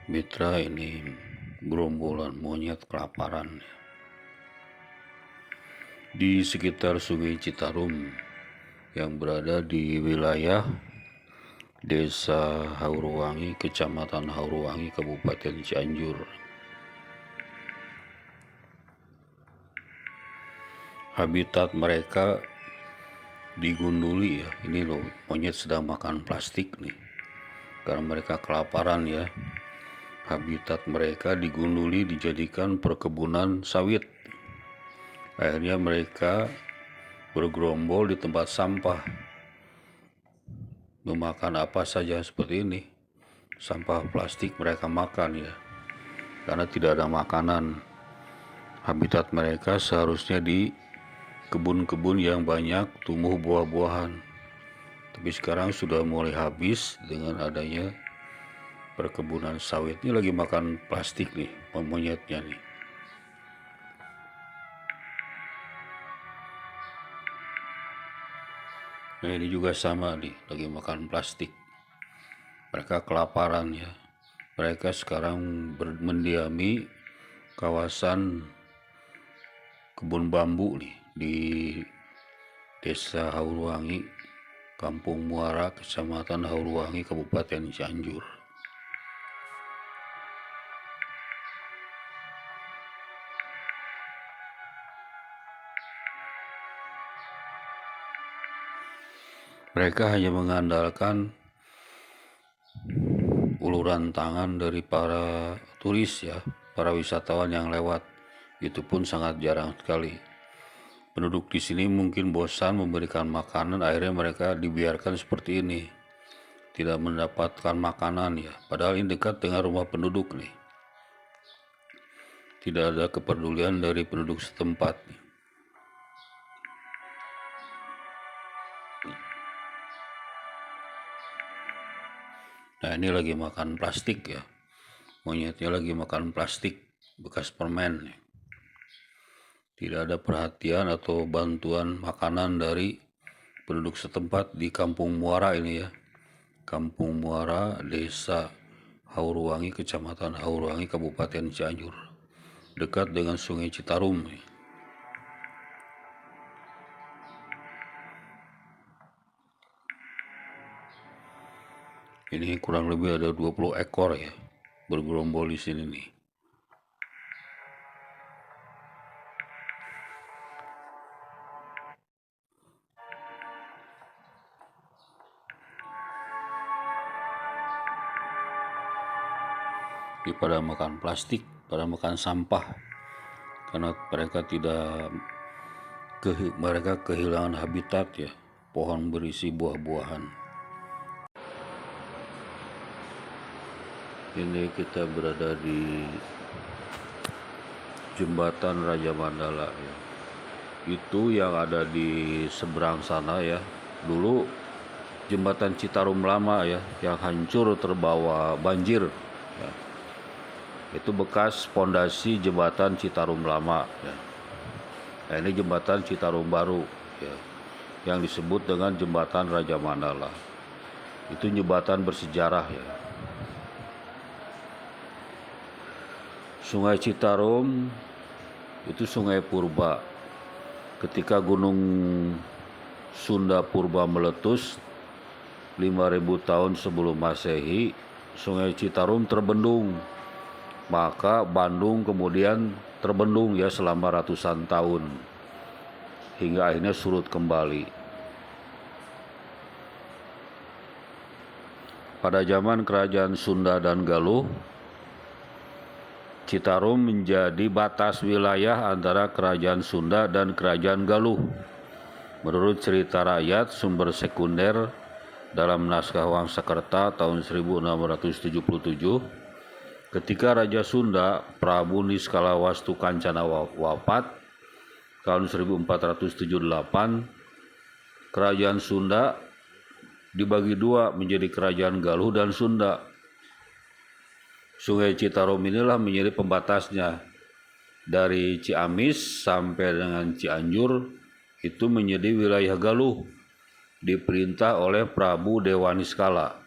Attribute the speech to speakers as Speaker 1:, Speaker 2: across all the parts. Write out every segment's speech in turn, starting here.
Speaker 1: Mitra, ini gerombolan monyet kelaparan di sekitar Sungai Citarum yang berada di wilayah Desa Hauruwangi, Kecamatan Hauruwangi, Kabupaten Cianjur. Habitat mereka digunduli ya. Ini loh, monyet sedang makan plastik nih. Karena mereka kelaparan ya. Habitat mereka digunduli dijadikan perkebunan sawit. Akhirnya mereka bergerombol di tempat sampah, memakan apa saja seperti ini. Sampah plastik mereka makan ya, karena tidak ada makanan. Habitat mereka seharusnya di kebun-kebun yang banyak tumbuh buah-buahan, tapi sekarang sudah mulai habis dengan adanya perkebunan sawit. Ini lagi makan plastik nih monyetnya nih. Nah, ini juga sama nih, lagi makan plastik. Mereka kelaparan ya. Mereka sekarang mendiami kawasan kebun bambu nih di Desa Hauruwangi, Kampung Muara, Kecamatan Hauruwangi, Kabupaten Cianjur. Mereka hanya mengandalkan uluran tangan dari para turis ya, para wisatawan yang lewat. Itu pun sangat jarang sekali. Penduduk di sini mungkin bosan memberikan makanan, akhirnya mereka dibiarkan seperti ini. Tidak mendapatkan makanan ya, padahal ini dekat dengan rumah penduduk nih. Tidak ada kepedulian dari penduduk setempat nih. Nah, ini lagi makan plastik ya. Monyetnya lagi makan plastik bekas permen. Tidak ada perhatian atau bantuan makanan dari penduduk setempat di Kampung Muara ini ya. Kampung Muara, Desa Hauruwangi, Kecamatan Hauruwangi, Kabupaten Cianjur. Dekat dengan Sungai Citarum. Ini kurang lebih ada 20 ekor ya, bergerombol di sini nih. Di pada makan plastik, pada makan sampah, karena mereka kehilangan habitat ya, pohon berisi buah-buahan. Ini kita berada di Jembatan Raja Mandala ya. Itu yang ada di seberang sana ya. Dulu Jembatan Citarum lama ya, yang hancur terbawa banjir ya. Itu bekas pondasi Jembatan Citarum lama ya. Nah, ini Jembatan Citarum baru ya, yang disebut dengan Jembatan Raja Mandala. Itu jembatan bersejarah ya. Sungai Citarum itu sungai purba. Ketika Gunung Sunda Purba meletus 5.000 tahun sebelum Masehi, Sungai Citarum terbendung. Maka Bandung kemudian terbendung ya selama ratusan tahun, hingga akhirnya surut kembali. Pada zaman Kerajaan Sunda dan Galuh, Citarum menjadi batas wilayah antara Kerajaan Sunda dan Kerajaan Galuh. Menurut cerita rakyat sumber sekunder dalam naskah Wangsakerta tahun 1677, ketika Raja Sunda Prabu Niskalawastu Kancana wafat tahun 1478, Kerajaan Sunda dibagi dua menjadi Kerajaan Galuh dan Sunda. Sungai Citarum inilah menjadi pembatasnya. Dari Ciamis sampai dengan Cianjur itu menjadi wilayah Galuh, diperintah oleh Prabu Dewa Niskala.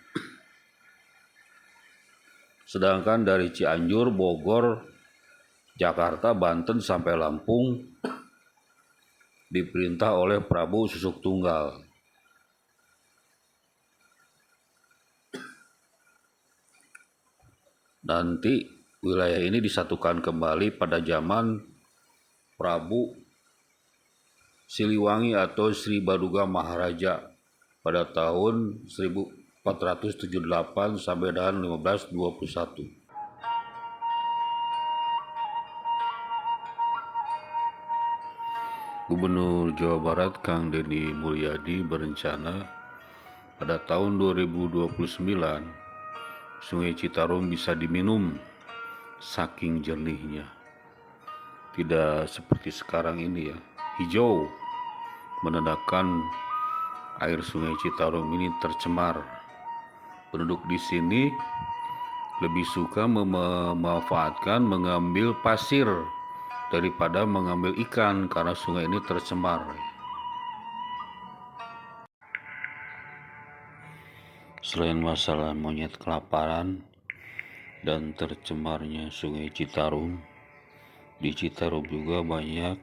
Speaker 1: Sedangkan dari Cianjur, Bogor, Jakarta, Banten sampai Lampung diperintah oleh Prabu Susuk Tunggal. Nanti wilayah ini disatukan kembali pada zaman Prabu Siliwangi atau Sri Baduga Maharaja pada tahun 1478 sampai dengan 1521. Gubernur Jawa Barat Kang Deddy Mulyadi berencana pada tahun 2029 Sungai Citarum bisa diminum saking jernihnya. Tidak seperti sekarang ini ya, hijau, menandakan air Sungai Citarum ini tercemar. Penduduk di sini lebih suka memanfaatkan mengambil pasir daripada mengambil ikan karena sungai ini tercemar. Selain masalah monyet kelaparan dan tercemarnya Sungai Citarum, di Citarum juga banyak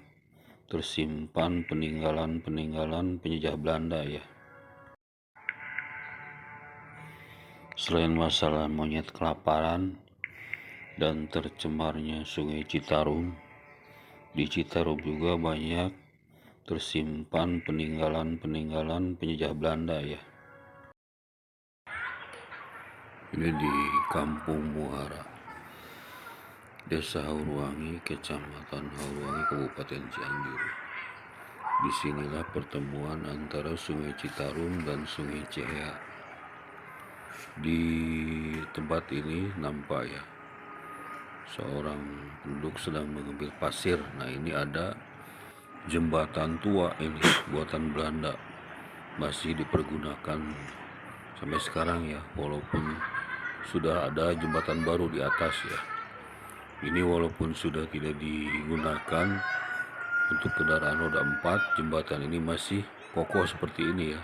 Speaker 1: tersimpan peninggalan penjajah Belanda ya. Selain masalah monyet kelaparan dan tercemarnya Sungai Citarum, di Citarum juga banyak tersimpan peninggalan penjajah Belanda ya. Ini di Kampung Muara, Desa Haurwangi, Kecamatan Haurwangi, Kabupaten Cianjur. Disinilah pertemuan antara Sungai Citarum dan Sungai Cihea. Di tempat ini nampak ya, seorang penduduk sedang mengambil pasir. Nah, ini ada jembatan tua ini buatan Belanda, masih dipergunakan sampai sekarang ya, walaupun sudah ada jembatan baru di atas ya. Ini walaupun sudah tidak digunakan untuk kendaraan roda 4, jembatan ini masih kokoh seperti ini ya.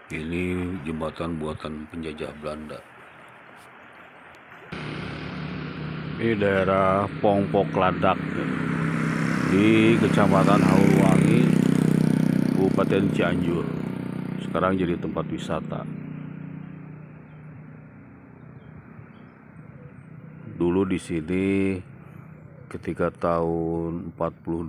Speaker 1: Ini jembatan buatan penjajah Belanda. Ini daerah Pongpok Ladak di Kecamatan Haurwangi, Kabupaten Cianjur. Sekarang jadi tempat wisata. Dulu di sini ketika tahun 46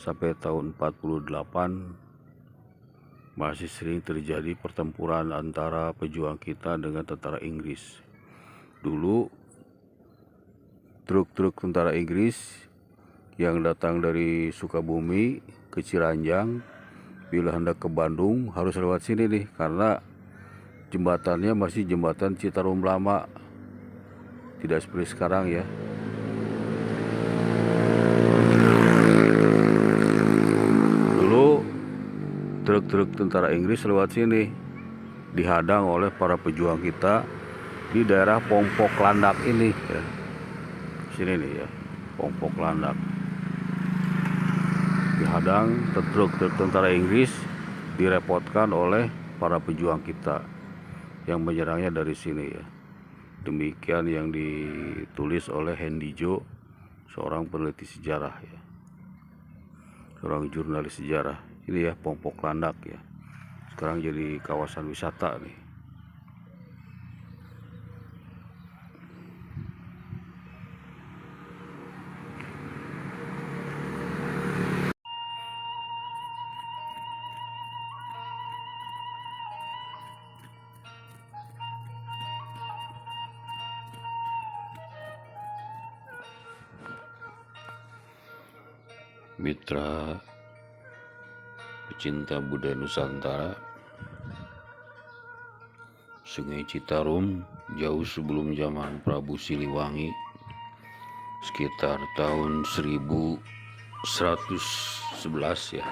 Speaker 1: sampai tahun 48 masih sering terjadi pertempuran antara pejuang kita dengan tentara Inggris. Dulu truk-truk tentara Inggris yang datang dari Sukabumi ke Ciranjang bila hendak ke Bandung harus lewat sini nih, karena jembatannya masih jembatan Citarum lama, tidak seperti sekarang ya. Dulu truk-truk tentara Inggris lewat sini dihadang oleh para pejuang kita di daerah Pongpok Landak ini ya. Sini nih ya, Pongpok Landak. Dihadang truk-truk tentara Inggris, direpotkan oleh para pejuang kita yang menyerangnya dari sini ya. Demikian yang ditulis oleh Hendy Jo, seorang peneliti sejarah ya, seorang jurnalis sejarah. Ini ya Pongpok Landak ya, sekarang jadi kawasan wisata nih. Mitra pecinta budaya Nusantara, Sungai Citarum jauh sebelum zaman Prabu Siliwangi, sekitar tahun 1111 ya,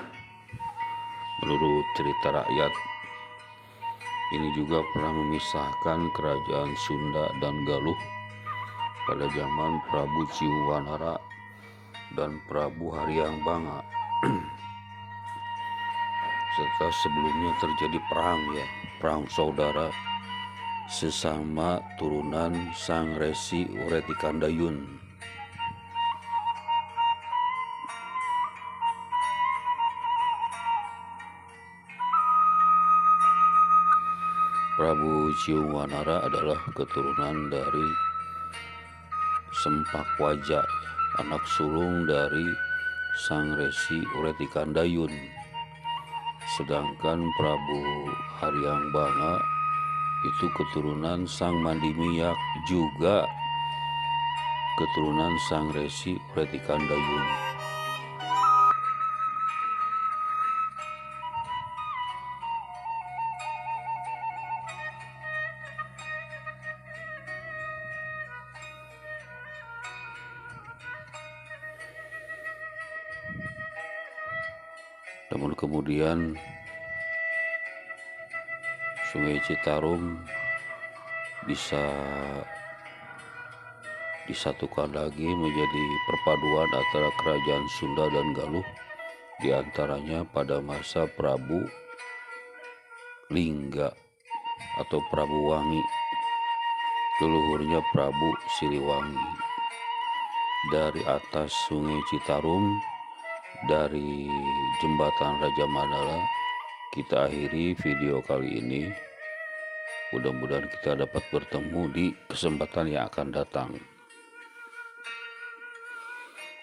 Speaker 1: menurut cerita rakyat. Ini juga pernah memisahkan kerajaan Sunda dan Galuh pada zaman Prabu Ciuwanara dan Prabu Haryang Banga. Serta sebelumnya terjadi perang ya, perang saudara sesama turunan Sang Resi Uretikandayun. Prabu Ciungwanara adalah keturunan dari Sempakwaja, anak sulung dari Sang Resi Uretikandayun. Sedangkan Prabu Haryangbanga itu keturunan Sang Mandimiyak, juga keturunan Sang Resi Uretikandayun. Namun kemudian Sungai Citarum bisa disatukan lagi menjadi perpaduan antara kerajaan Sunda dan Galuh, diantaranya pada masa Prabu Lingga atau Prabu Wangi, leluhurnya Prabu Siliwangi. Dari atas Sungai Citarum, dari Jembatan Raja Mandala, kita akhiri video kali ini. Mudah-mudahan kita dapat bertemu di kesempatan yang akan datang.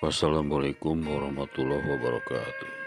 Speaker 1: Wassalamualaikum warahmatullahi wabarakatuh.